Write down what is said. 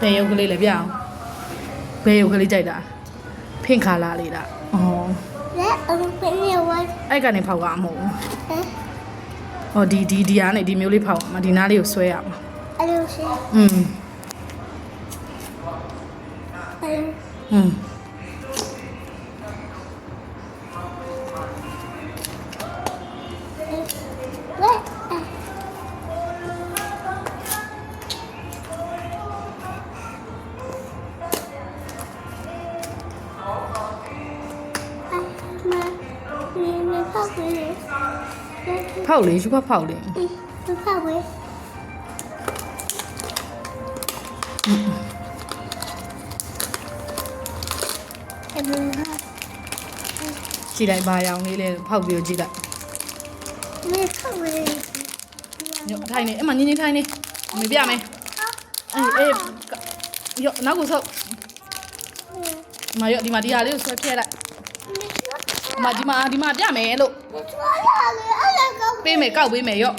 ဘယ်ရုပ်ကလေးလဲပြအောင်ဘယ်ရုပ်ကလေးကြိုက်တာဖင်ခါလာလေးလားအော်လက်အုံဖင်းနေဝါအဲ့ကနေဖောက်တာမဟုတ်ဘူးဟောဒီကနေဒီမျိုးလေးဖောက်မှာဒီနားလေးကိုဆွဲရမှာအဲ့လိုရှိอืมอืมဖောက်လေယူဖောက်လေဖောက်ဝေးအဲ့ဘယ်ဟာကြည့်လိုက်ပါရောင်လေးလဲဖောက်ပြီးကြည့်လိုက်မေဖောက်ဝေးညအထိုင်နေအမညင်းထိုင်နေမေပြမယ်အေးရောနောက်ကိုဆောက်မရောဒီမှာဒီဟာလေးကိုဆွဲဖြဲလိုက်ဒီမှာပြမယ်လို့ပေးမယ်ကောက်ပေးမယ်ရော့